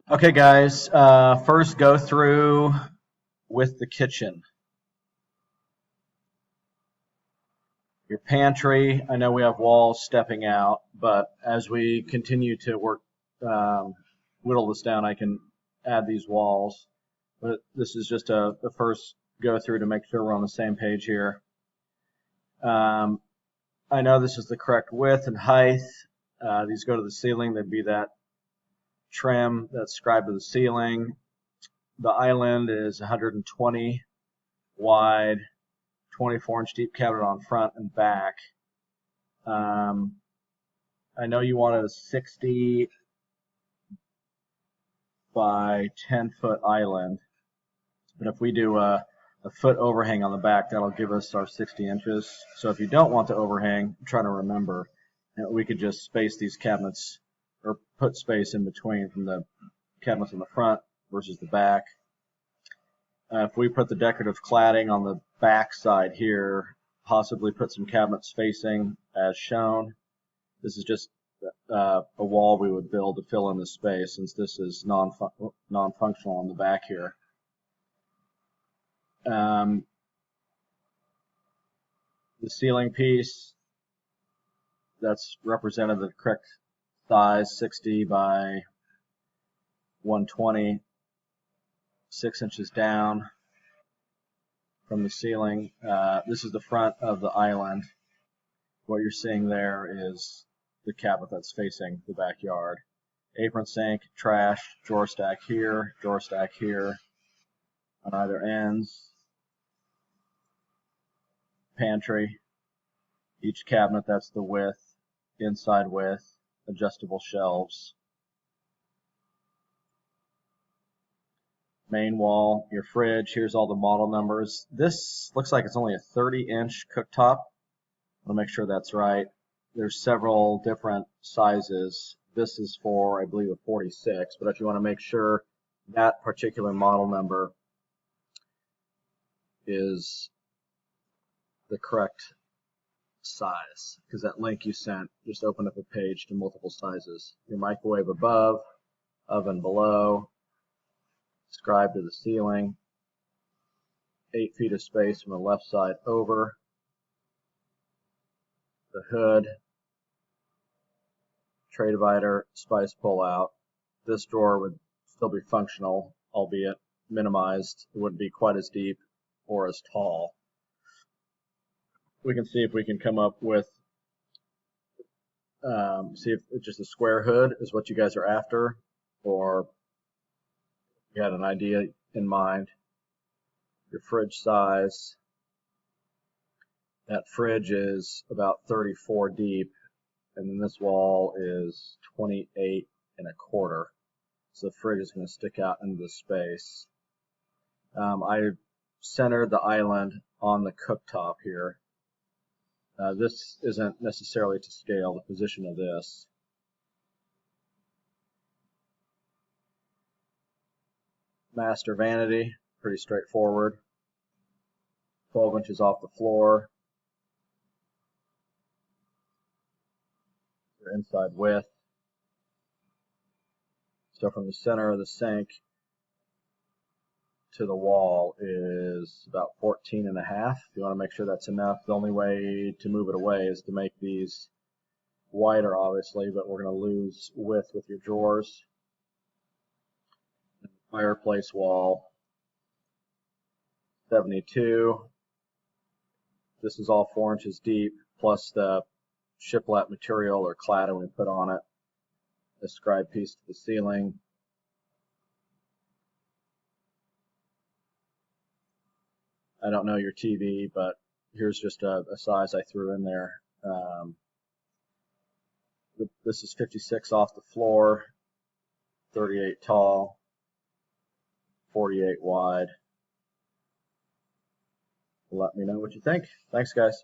Okay, guys, first go through with the kitchen. Your pantry, I know we have walls stepping out, but as we continue to whittle this down, I can add these walls. But this is just the first go through to make sure we're on the same page here. I know this is the correct width and height. These go to the ceiling. There'd be that trim that's scribed to the ceiling. The island is 120 wide, 24-inch deep cabinet on front and back. I know you wanted a 60 by 10-foot island, but if we do a foot overhang on the back, that'll give us our 60 inches. So if you don't want the overhang, I'm trying to remember, we could just space these cabinets or put space in between from the cabinets in the front versus the back. If we put the decorative cladding on the back side here, possibly put some cabinets facing as shown. This is just a wall we would build to fill in the space, since this is non-functional on the back here. The ceiling piece, that's represented the correct size, 60 by 120, 6 inches down from the ceiling. This is the front of the island. What you're seeing there is the cabinet that's facing the backyard. Apron sink, trash, drawer stack here on either ends. Pantry, each cabinet, that's the width, inside width, adjustable shelves. Main wall, your fridge, here's all the model numbers. This looks like it's only a 30-inch cooktop. I'll make sure that's right. There's several different sizes. This is for, I believe, a 46, but if you want to make sure that particular model number is the correct size, because that link you sent just opened up a page to multiple sizes. Your microwave above, oven below, scribe to the ceiling, 8 feet of space from the left side over, the hood, tray divider, spice pull out. This drawer would still be functional, albeit minimized. It wouldn't be quite as deep or as tall. We can see if we can come up with, see if it's just a square hood is what you guys are after, or you had an idea in mind. Your fridge size, that fridge is about 34 deep, and then this wall is 28 and a quarter. So the fridge is going to stick out into the space. I centered the island on the cooktop here. This isn't necessarily to scale, the position of this. Master vanity, pretty straightforward. 12 inches off the floor. Your inside width. So from the center of the sink to the wall is about 14 and a half. If you want to make sure that's enough, the only way to move it away is to make these wider, obviously, but we're going to lose width with your drawers. Fireplace wall, 72. This is all 4 inches deep, plus the shiplap material or cladding we put on it. The scribe piece to the ceiling. I don't know your TV, but here's just a size I threw in there. This is 56 off the floor, 38 tall, 48 wide. Let me know what you think. Thanks, guys.